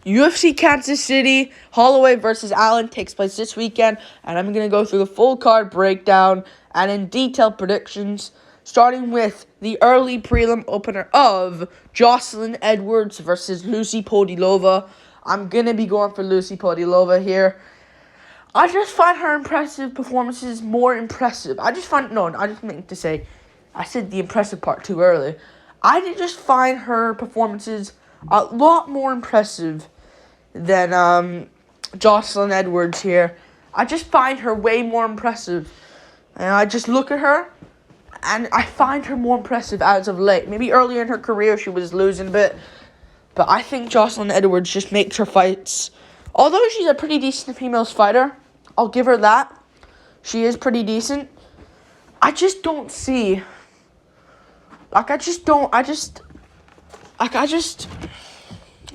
UFC Kansas City, Holloway versus Allen takes place this weekend, and I'm going to go through the full card breakdown and in detailed predictions, starting with the early prelim opener of Jocelyn Edwards versus Lucy Podilova. I'm going to be going for Lucy Podilova here. I just find her impressive performances more impressive. I meant to say, I said the impressive part too early. I just find her performances a lot more impressive than Jocelyn Edwards here. I just find her way more impressive. And I just look at her, and I find her more impressive as of late. Maybe earlier in her career she was losing a bit, but I think Jocelyn Edwards just makes her fights. Although she's a pretty decent females fighter, I'll give her that. She is pretty decent. I just don't see...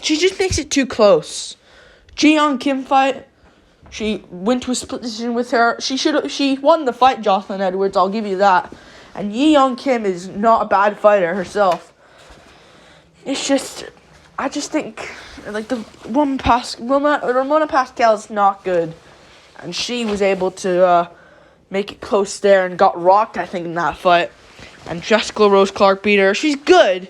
She just makes it too close. Ji-Yeon Kim fight, she went to a split decision with her. She won the fight, Jocelyn Edwards, I'll give you that. And Ji-Yeon Kim is not a bad fighter herself. It's just, I just think, like, the Ramona Pascal is not good. And she was able to make it close there and got rocked, I think, in that fight. And Jessica Rose Clark beat her. She's good,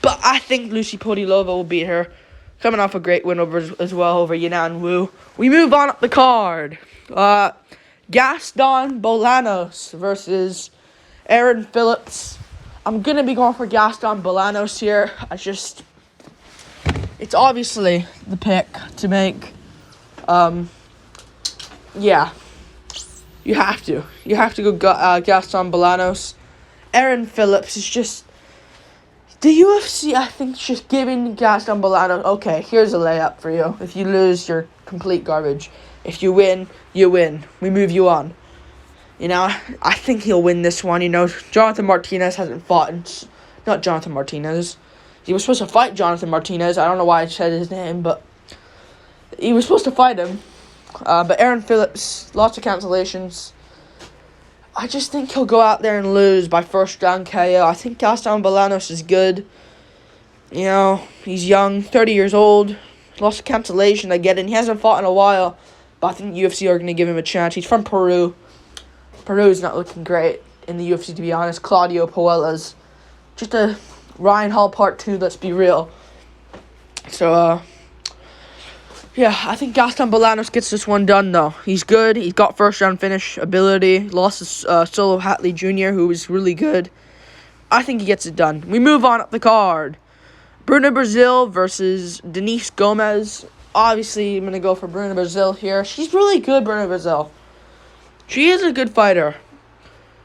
but I think Lucy Podilova will beat her. Coming off a great win as well over Yanan Wu. We move on up the card. Gaston Bolanos versus Aaron Phillips. I'm going to be going for Gaston Bolanos here. It's obviously the pick to make. Yeah. You have to. You have to go Gaston Bolanos. Aaron Phillips is just... The UFC, I think, is just giving Gaston Bolanos, okay, here's a layup for you. If you lose, you're complete garbage. If you win, you win. We move you on. You know, I think he'll win this one. You know, Jonathan Martinez hasn't fought. Not Jonathan Martinez. He was supposed to fight Jonathan Martinez. I don't know why I said his name, but he was supposed to fight him. But Aaron Phillips, lots of cancellations. I just think he'll go out there and lose by first round KO. I think Gaston Bolanos is good. You know, he's young, 30 years old. Lots of cancellation, I get it. He hasn't fought in a while, but I think UFC are going to give him a chance. He's from Peru. Peru's not looking great in the UFC, to be honest. Claudio Puella's just a Ryan Hall Part 2, let's be real. So, yeah, I think Gaston Bolanos gets this one done, though. He's good. He's got first-round finish ability. Lost to Solo Hatley Jr., who was really good. I think he gets it done. We move on up the card. Bruna Brazil versus Denise Gomez. Obviously, I'm going to go for Bruna Brazil here. She's really good, Bruna Brazil. She is a good fighter.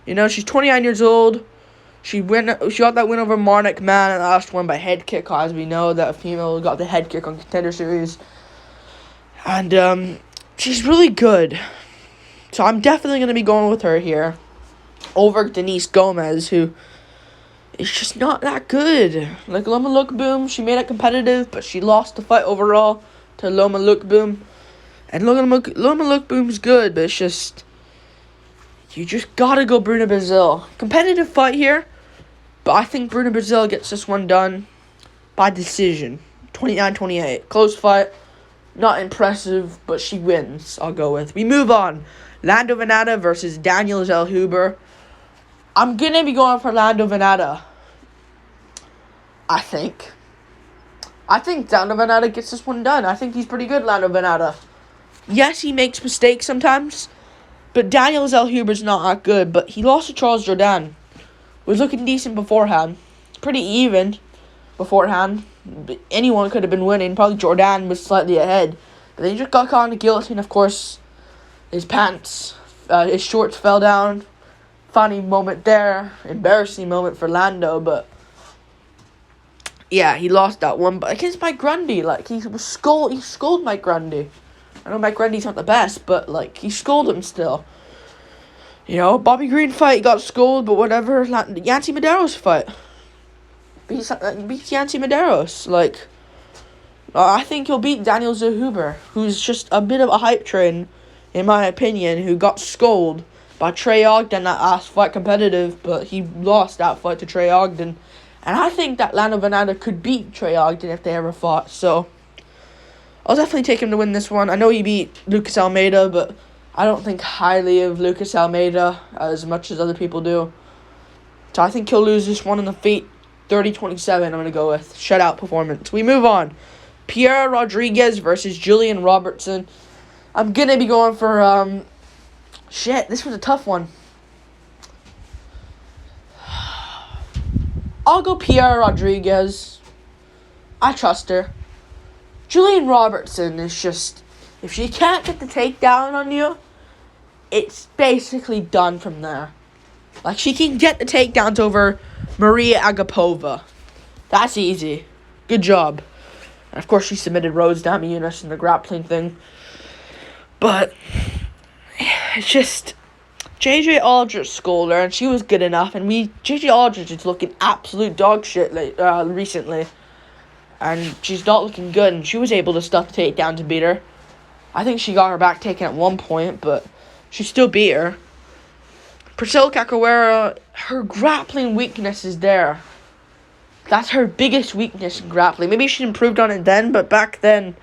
You know, she's 29 years old. She got that win over Marnik Man in the last one by head kick. As we know, that female got the head kick on Contender Series. And she's really good. So I'm definitely going to be going with her here over Denise Gomez, who is just not that good. Like Loma Lookboom, she made it competitive, but she lost the fight overall to Loma Lookboom. And Loma Lookboom's good, but it's just... You just got to go Bruna Brazil. Competitive fight here, but I think Bruna Brazil gets this one done by decision. 29-28. Close fight. Not impressive, but she wins, I'll go with. We move on. Lando Venata versus Daniel Zellhuber. I'm going to be going for Lando Venata. I think Lando Venata gets this one done. I think he's pretty good, Lando Venata. Yes, he makes mistakes sometimes, but Daniel Zellhuber's not that good. But he lost to Charles Jourdain. Was looking decent beforehand. Pretty even beforehand. Anyone could have been winning. Probably Jourdain was slightly ahead. But then he just got caught on the guillotine, of course. His shorts fell down. Funny moment there. Embarrassing moment for Lando, but... Yeah, he lost that one. But against Mike Grundy, like, he scolded Mike Grundy. I know Mike Grundy's not the best, but, like, he scolded him still. You know, Bobby Green fight, he got scolded, but whatever. Yancy Medeiros fight. Beats Yancy Medeiros. Like, I think he'll beat Daniel Zellhuber, who's just a bit of a hype train, in my opinion, who got scolded by Trey Ogden that last fight competitive, but he lost that fight to Trey Ogden. And I think that Lando Venata could beat Trey Ogden if they ever fought. So, I'll definitely take him to win this one. I know he beat Lucas Almeida, but I don't think highly of Lucas Almeida as much as other people do. So I think he'll lose this one in the feet. 30-27, I'm going to go with. Shutout performance. We move on. Pierre Rodriguez versus Julian Robertson. I'm going to be going for, this was a tough one. I'll go Pierre Rodriguez. I trust her. Julian Robertson is just, if she can't get the takedown on you, it's basically done from there. Like, she can get the takedowns over Maria Agapova. That's easy. Good job. And of course, she submitted Rose Namajunas in the grappling thing. But it's just, JJ Aldrich schooled her, and she was good enough. And JJ Aldrich is looking absolute dog shit recently. And she's not looking good, and she was able to stuff the takedown to beat her. I think she got her back taken at one point, but she still beat her. Priscilla Cachoeira, her grappling weakness is there. That's her biggest weakness in grappling. Maybe she improved on it then, but back when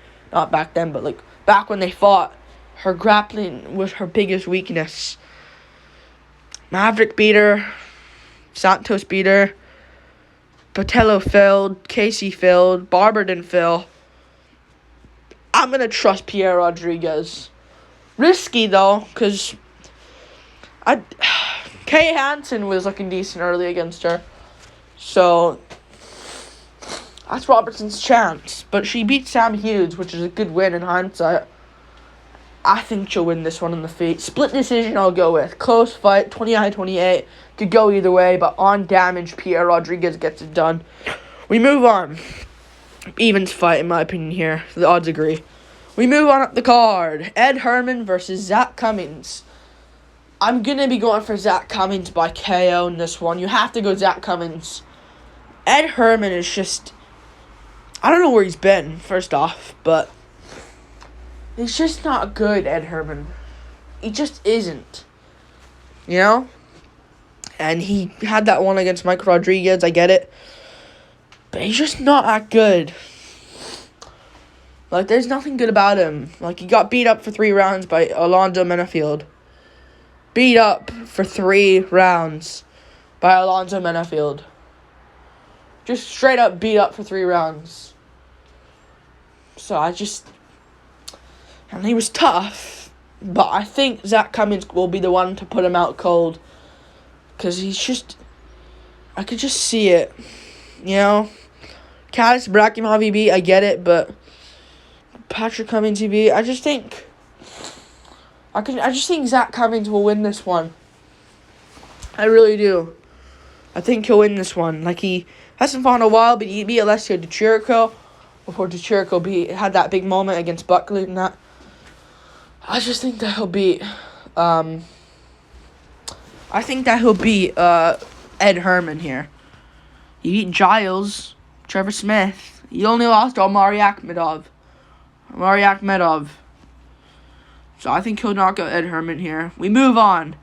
they fought, her grappling was her biggest weakness. Maverick beat her. Santos beat her. Botello failed. Casey failed. Barber didn't fail. I'm going to trust Pierre Rodriguez. Risky, though, because Kay Hansen was looking decent early against her. So that's Robertson's chance. But she beat Sam Hughes, which is a good win in hindsight. I think she'll win this one in the feet. Split decision I'll go with. Close fight, 29-28. Could go either way, but on damage, Pierre Rodriguez gets it done. We move on. Evens fight, in my opinion, here. The odds agree. We move on up the card. Ed Herman versus Zach Cummings. I'm going to be going for Zach Cummings by KO in this one. You have to go Zach Cummings. Ed Herman is just, I don't know where he's been, first off, but he's just not good, Ed Herman. He just isn't. You know? And he had that one against Mike Rodriguez, I get it. But he's just not that good. Like, there's nothing good about him. Like, he got beat up for 3 rounds by Alonzo Menafield. Beat up for 3 rounds by Alonzo Menafield. Just straight up beat up for 3 rounds. So, and he was tough. But I think Zach Cummings will be the one to put him out cold. Because he's just, I could just see it, you know. Kadis Brakimov he beat, I get it, but Patrick Cummings he beat. I just think Zach Cummings will win this one. I really do. I think he'll win this one. Like, he hasn't fought in a while, but he beat Alessio Di Chirico before Di Chirico had that big moment against Buckley and that. I just think that he'll beat Ed Herman here. He beat Giles, Trevor Smith. He only lost to Omari Akhmedov. So I think he'll knock out Ed Herman here. We move on.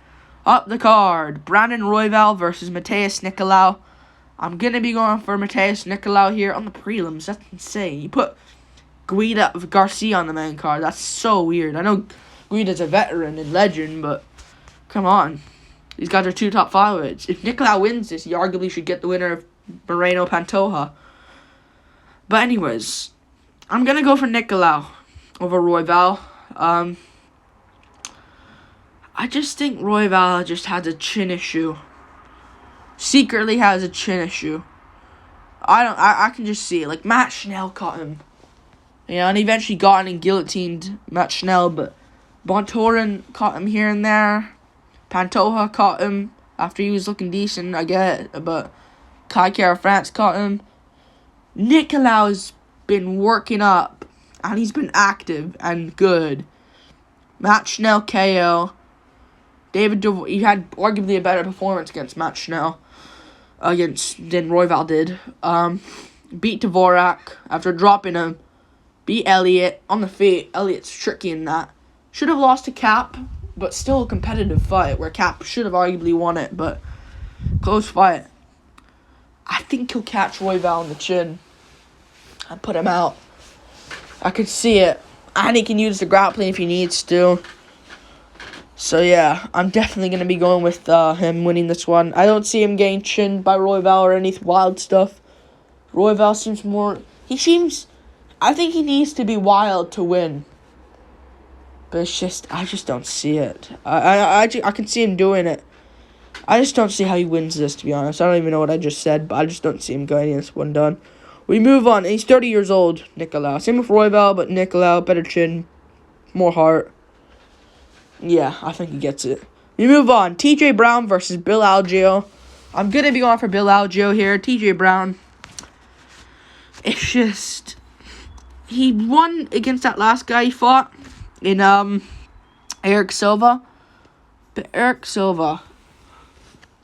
Up the card. Brandon Royval versus Mateus Nicolau. I'm going to be going for Mateus Nicolau here on the prelims. That's insane. You put Guida Garcia on the main card. That's so weird. I know Guida's a veteran and legend, but come on. These guys are 2 top flyweights. If Nicolau wins this, he arguably should get the winner of Moreno Pantoja. But anyways, I'm going to go for Nicolau over Royval. I just think Royval just has a chin issue. Secretly has a chin issue. I can just see it. Like, Matt Schnell caught him. You know, and he eventually got in and guillotined Matt Schnell, but Bontorin caught him here and there. Pantoja caught him after he was looking decent, I get it, but Kai Kara France caught him. Nicolau's been working up, and he's been active and good. Matt Schnell KO. He had arguably a better performance against Matt Schnell than Royval did. Beat Dvorak after dropping him. Beat Elliott on the feet. Elliott's tricky in that. Should have lost to Cap, but still a competitive fight where Cap should have arguably won it, but close fight. I think he'll catch Royval on the chin and put him out. I could see it. And he can use the grappling if he needs to. So, yeah, I'm definitely going to be going with him winning this one. I don't see him getting chinned by Royval or any wild stuff. Royval seems more... I think he needs to be wild to win. But I just don't see it. I can see him doing it. I just don't see how he wins this, to be honest. I don't even know what I just said, but I just don't see him getting this one done. We move on. He's 30 years old, Nicolau. Same with Royval, but Nicolau, better chin, more heart. Yeah, I think he gets it. We move on. TJ Brown versus Bill Algeo. I'm going to be going for Bill Algeo here. TJ Brown. It's just... He won against that last guy he fought in Eric Silva. But Eric Silva...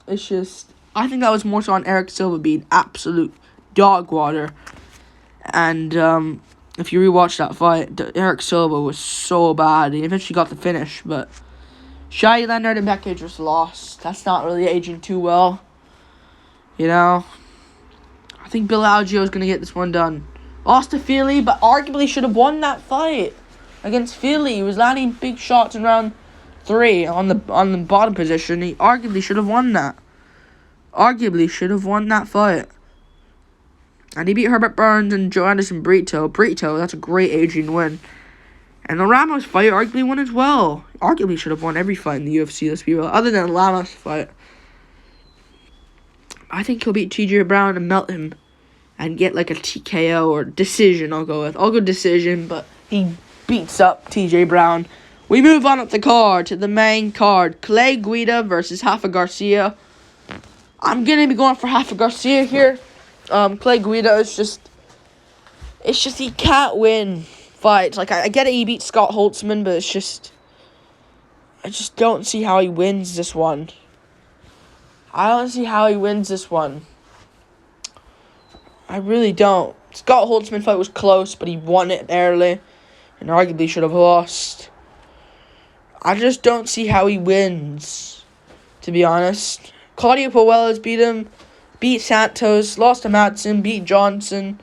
It's just... I think that was more so on Eric Silva being absolute dog water. And if you rewatch that fight, Eric Silva was so bad. He eventually got the finish, but Shai Leonard and Becca just lost. That's not really aging too well. You know? I think Bill Algeo is going to get this one done. Lost to Feely, but arguably should have won that fight against Feely. He was landing big shots in round 3 on the bottom position. He arguably should have won that. Arguably should have won that fight. And he beat Herbert Burns and Joe Anderson Brito. That's a great aging win. And the Ramos fight arguably won as well. Arguably should have won every fight in the UFC, let's be real. Other than the Ramos fight. I think he'll beat TJ Brown and melt him. And get like a TKO or decision I'll go with. I'll go decision, but he beats up TJ Brown. We move on up the card to the main card. Clay Guida versus Rafa Garcia. I'm going to be going for Rafa Garcia here. Clay Guida is just he can't win fights. Like, I get it, he beat Scott Holtzman, but I just don't see how he wins this one. I don't see how he wins this one. I really don't. Scott Holtzman fight was close, but he won it early, and arguably should have lost. I just don't see how he wins, to be honest. Claudio Puelles beat him, beat Santos, lost to Madsen, beat Johnson.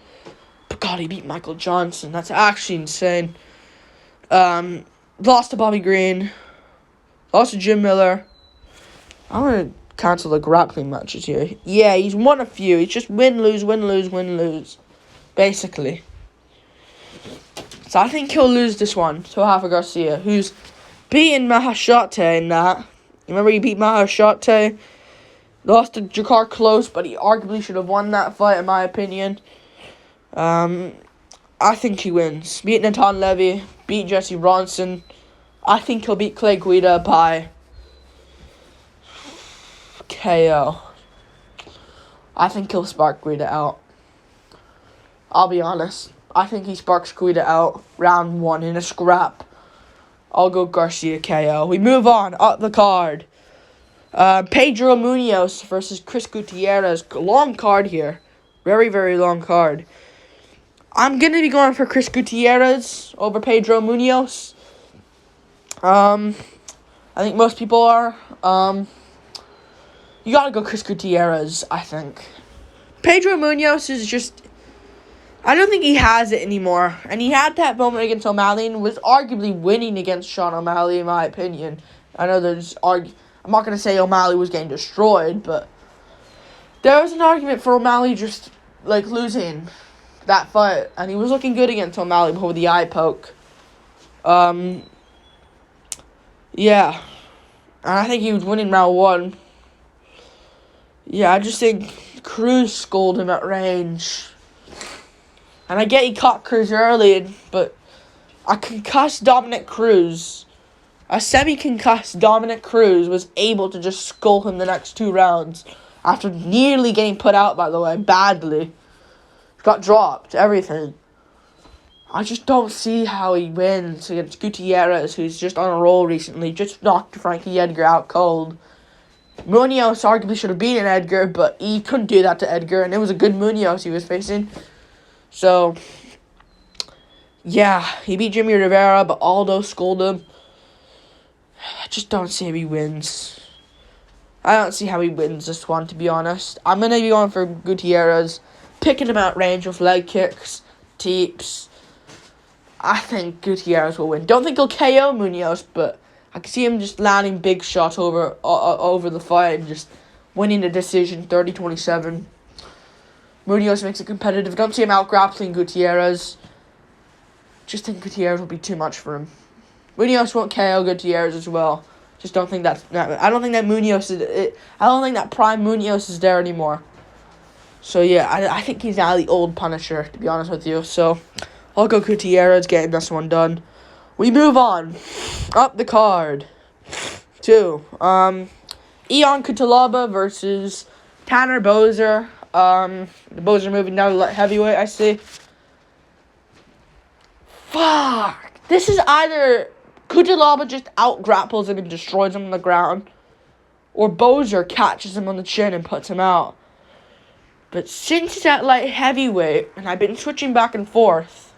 But God, he beat Michael Johnson. That's actually insane. Lost to Bobby Green. Lost to Jim Miller. I'm going to cancel the grappling matches here. Yeah, he's won a few. He's just win, lose, win, lose, win, lose. Basically. So I think he'll lose this one to Rafa Garcia, who's beaten Mahashate in that. Remember he beat Mahashate? Lost to Jakar close, but he arguably should have won that fight, in my opinion. I think he wins. Beat Natan Levy, beat Jesse Bronson. I think he'll beat Clay Guida by KO. I think he'll spark Guida out. I'll be honest. I think he sparks Guida out round 1 in a scrap. I'll go Garcia KO. We move on up the card. Pedro Munoz versus Chris Gutierrez. Long card here. Very, very long card. I'm going to be going for Chris Gutierrez over Pedro Munoz. I think most people are. You got to go Chris Gutierrez, I think. Pedro Munoz is just... I don't think he has it anymore. And he had that moment against O'Malley and was arguably winning against Sean O'Malley, in my opinion. I know I'm not going to say O'Malley was getting destroyed, but there was an argument for O'Malley just, like, losing that fight. And he was looking good against O'Malley before the eye poke. Yeah. And I think he was winning round 1. Yeah, I just think Cruz scolded him at range. And I get he caught Cruz early, but a concussed Dominic Cruz, a semi-concussed Dominic Cruz was able to just skull him the next 2 rounds after nearly getting put out, by the way, badly. Got dropped, everything. I just don't see how he wins against Gutierrez, who's just on a roll recently. Just knocked Frankie Edgar out cold. Munoz arguably should have beaten Edgar, but he couldn't do that to Edgar, and it was a good Munoz he was facing. So, yeah, he beat Jimmy Rivera, but Aldo scolded him. I just don't see how he wins. I don't see how he wins this one, to be honest. I'm going to be going for Gutierrez, picking him out range with leg kicks, teeps. I think Gutierrez will win. Don't think he'll KO Munoz, but I can see him just landing big shots over the fight and just winning the decision 30-27. Munoz makes it competitive. Don't see him out-grappling Gutierrez. Just think Gutierrez will be too much for him. Munoz won't KO Gutierrez as well. Just don't think that's... I don't think that Munoz is... I don't think that prime Munoz is there anymore. So, yeah, I think he's now the old Punisher, to be honest with you. So, I'll go Gutierrez, getting this one done. We move on. Up the card. To, Ion Cutelaba versus Tanner Boser. The Boser moving down to light heavyweight, I see. Fuck. This is either Cutelaba just out-grapples him and destroys him on the ground, or Boser catches him on the chin and puts him out. But since it's at light heavyweight, and I've been switching back and forth,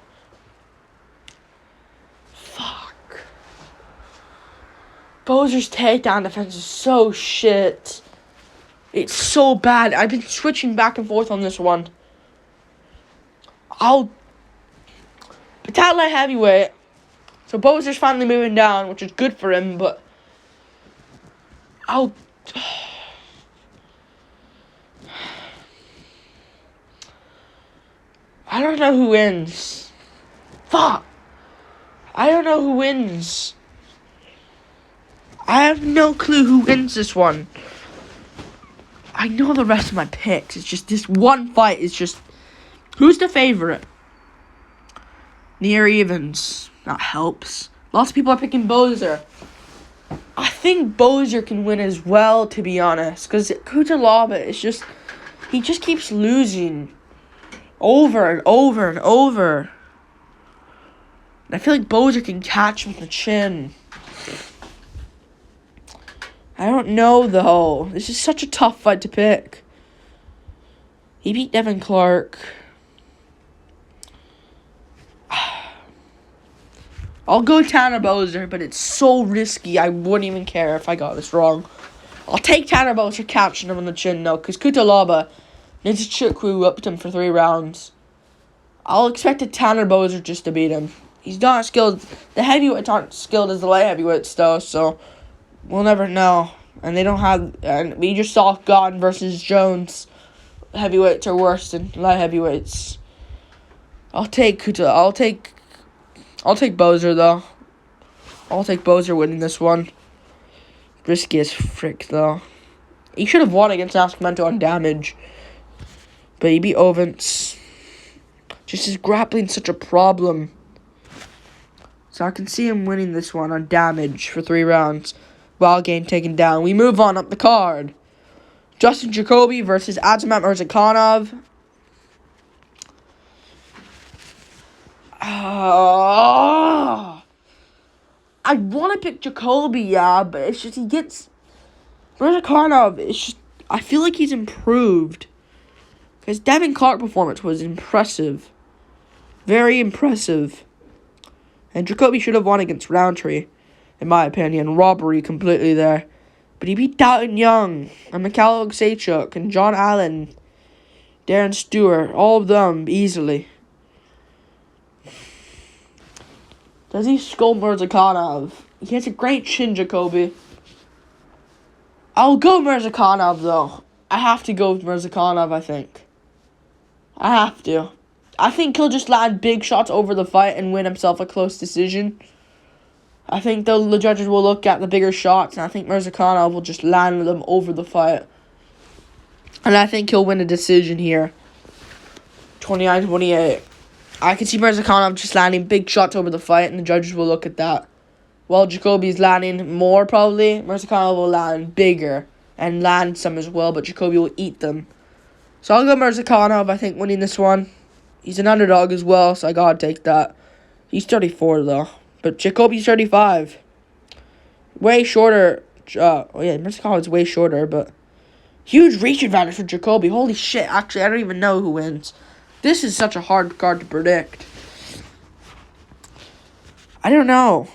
fuck. Boser's takedown defense is so shit. It's so bad. I've been switching back and forth on this one. It's at light heavyweight, so Boser's finally moving down, which is good for him, but I don't know who wins. Fuck. I don't know who wins. I have no clue who wins this one. I know the rest of my picks. It's just this one fight is just... Who's the favorite? Near evens. That helps. Lots of people are picking Boser. I think Boser can win as well, to be honest. Because Cutelaba is just... He just keeps losing. Over and over and over. And I feel like Boser can catch him with the chin. I don't know, though. This is such a tough fight to pick. He beat Devin Clark. I'll go Tanner Boser, but it's so risky, I wouldn't even care if I got this wrong. I'll take Tanner Boser catching him on the chin, though, because Cutelaba needs to whipped him for 3 rounds. I'll expect a Tanner Boser just to beat him. He's not skilled. The heavyweights aren't skilled as the light heavyweights, though, so we'll never know. And they don't have... And we just saw Gordon versus Jones. Heavyweights are worse than light heavyweights. I'll take Boser, though. I'll take Boser winning this one. Risky as frick, though. He should have won against Nascimento on damage. But he beat Ovens. Just his grappling's such a problem. So I can see him winning this one on damage for 3 rounds while getting taken down. We move on up the card. Justin Jacoby versus Azamat Murzakanov. I want to pick Jacoby, yeah, but it's just he gets... Murzakanov, it's just... I feel like he's improved. His Devin Clark performance was impressive. Very impressive. And Jacoby should have won against Roundtree, in my opinion. Robbery completely there. But he beat Dalton Young, and Mikhail Oksachuk, and John Allen, Darren Stewart, all of them easily. Does he skull Murzakanov? He has a great chin, Jacoby. I'll go Murzakanov, though. I have to go with Murzakanov, I think. I have to. I think he'll just land big shots over the fight and win himself a close decision. I think the judges will look at the bigger shots, and I think Murzakanov will just land them over the fight. And I think he'll win a decision here. 29-28. I can see Murzakanov just landing big shots over the fight, and the judges will look at that. While Jacoby's landing more, probably, Murzakanov will land bigger and land some as well, but Jacoby will eat them. So I'll go Murzakanov, I think, winning this one. He's an underdog as well, so I gotta take that. He's 34, though. But Jacoby's 35. Way shorter. Murzakonov's way shorter, but... Huge reach advantage for Jacoby. Holy shit, actually, I don't even know who wins. This is such a hard card to predict. I don't know.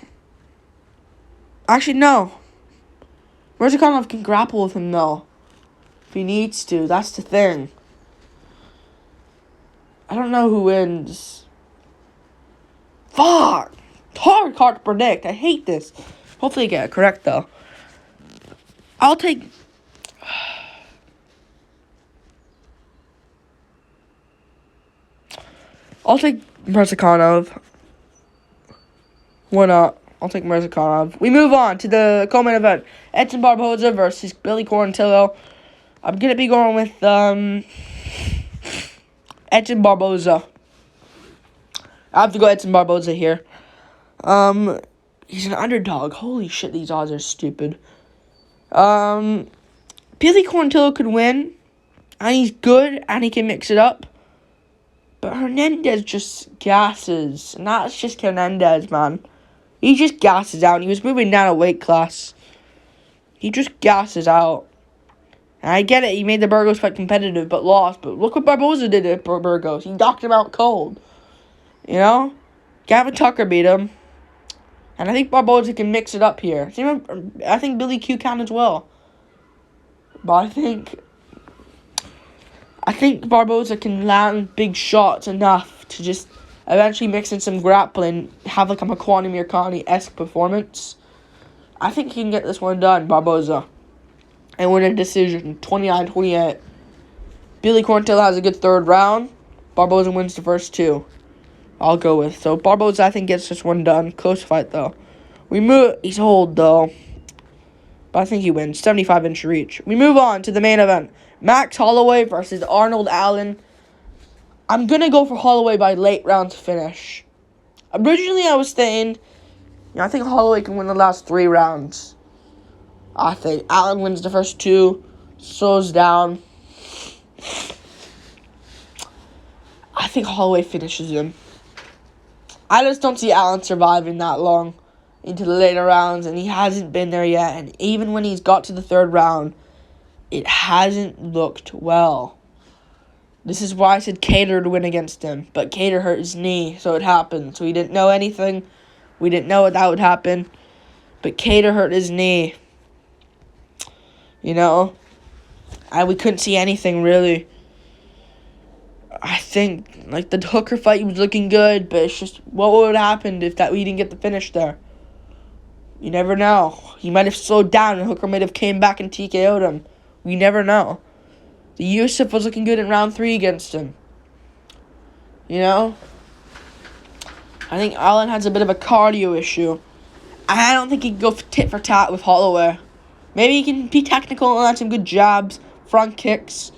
Actually, no. Murzakanov can grapple with him, though. If he needs to. That's the thing. I don't know who wins. Fuck. Hard to predict. I hate this. Hopefully I get it correct, though. I'll take... Murzakanov. Why not? I'll take Murzakanov. We move on to the co-main event. Edson Barboza versus Billy Quarantillo. I'm going to be going with Edson Barboza. I have to go Edson Barboza here. He's an underdog. Holy shit, these odds are stupid. Billy Quarantillo could win. And he's good, and he can mix it up. But Hernandez just gasses. And that's just Hernandez, man. He just gasses out. And he was moving down a weight class. He just gasses out. And I get it. He made the Burgos fight competitive, but lost. But look what Barboza did at Burgos. He knocked him out cold. You know? Gavin Tucker beat him. And I think Barboza can mix it up here. I think Billy Q can as well. But I think Barboza can land big shots enough to just eventually mix in some grappling, have like a Makwan Mirkani-esque performance. I think he can get this one done, Barboza, and win a decision, 29-28. Billy Quarantillo has a good third round. Barboza wins the first two. I'll go with. So Barboza, I think, gets this one done. Close fight, though. He's old, though. But I think he wins. 75-inch reach. We move on to the main event. Max Holloway versus Arnold Allen. I'm going to go for Holloway by late round finish. Originally, I was saying, I think Holloway can win the last 3 rounds. I think Allen wins the first 2, slows down. I think Holloway finishes him. I just don't see Allen surviving that long into the later rounds, and he hasn't been there yet. And even when he's got to the 3rd round, it hasn't looked well. This is why I said Cater to win against him. But Cater hurt his knee, so it happened. So we didn't know anything. We didn't know that would happen. But Cater hurt his knee. You know? And we couldn't see anything, really. I think, like, the Hooker fight was looking good, but it's just, what would have happened if we didn't get the finish there? You never know. He might have slowed down, and Hooker might have came back and TKO'd him. We never know. The Yusuf was looking good in round 3 against him. You know? I think Allen has a bit of a cardio issue. I don't think he can go tit for tat with Holloway. Maybe he can be technical and land some good jabs, front kicks.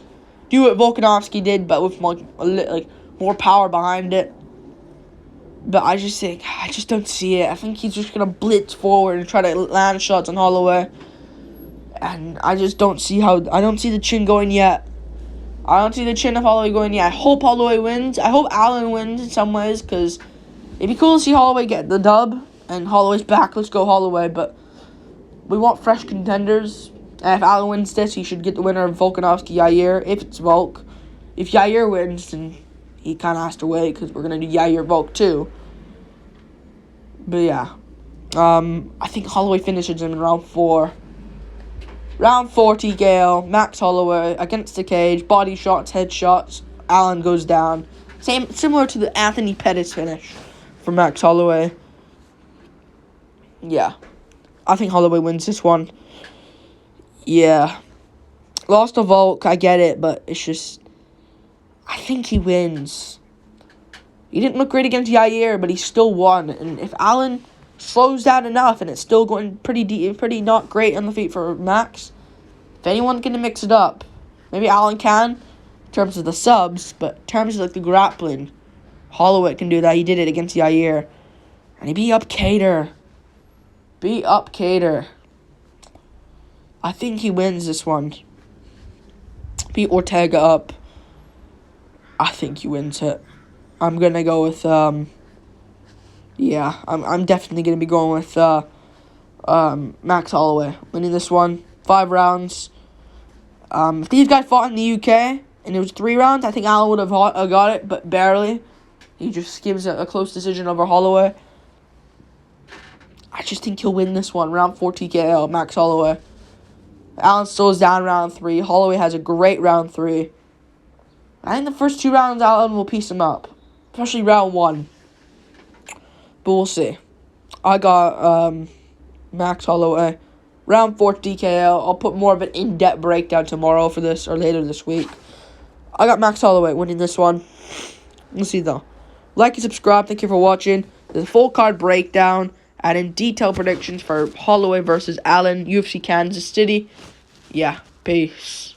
Do what Volkanovski did, but with more power behind it. But I just don't see it. I think he's just going to blitz forward and try to land shots on Holloway. And I just don't see I don't see the chin going yet. I don't see the chin of Holloway going yet. I hope Holloway wins. I hope Allen wins in some ways, because it'd be cool to see Holloway get the dub. And Holloway's back. Let's go Holloway. But we want fresh contenders. And if Allen wins this, he should get the winner of Volkanovski-Yair, if it's Volk. If Yair wins, then he kind of has to wait, because we're going to do Yair-Volk too. But yeah. I think Holloway finishes him in round 4. Round 4, TKO, Max Holloway against the cage, body shots, head shots. Allen goes down. Similar to the Anthony Pettis finish for Max Holloway. Yeah. I think Holloway wins this one. Yeah. Lost to Volk, I get it, but it's just, I think he wins. He didn't look great against Yair, but he still won. And if Allen slows down enough and it's still going pretty not great on the feet for Max, if anyone's going to mix it up, maybe Allen can, in terms of the subs, but in terms of like the grappling, Holloway can do that. He did it against Yair. And he beat up Cater. I think he wins this one. Beat Ortega up. I think he wins it. I'm going to go with, I'm definitely going to be going with Max Holloway winning this one. 5 rounds. If these guys fought in the UK and it was 3 rounds, I think Allen would have got it, but barely. He just gives a close decision over Holloway. I just think he'll win this one. Round 4 TKO, Max Holloway. Allen slows down round 3. Holloway has a great round 3. I think the first 2 rounds, Allen will piece him up. Especially round 1. But we'll see. I got Max Holloway. Round 4 DKO. I'll put more of an in-depth breakdown tomorrow for this, or later this week. I got Max Holloway winning this one. We'll see, though. Like and subscribe. Thank you for watching. There's a full card breakdown and in detailed predictions for Holloway versus Allen, UFC Kansas City. Yeah, peace.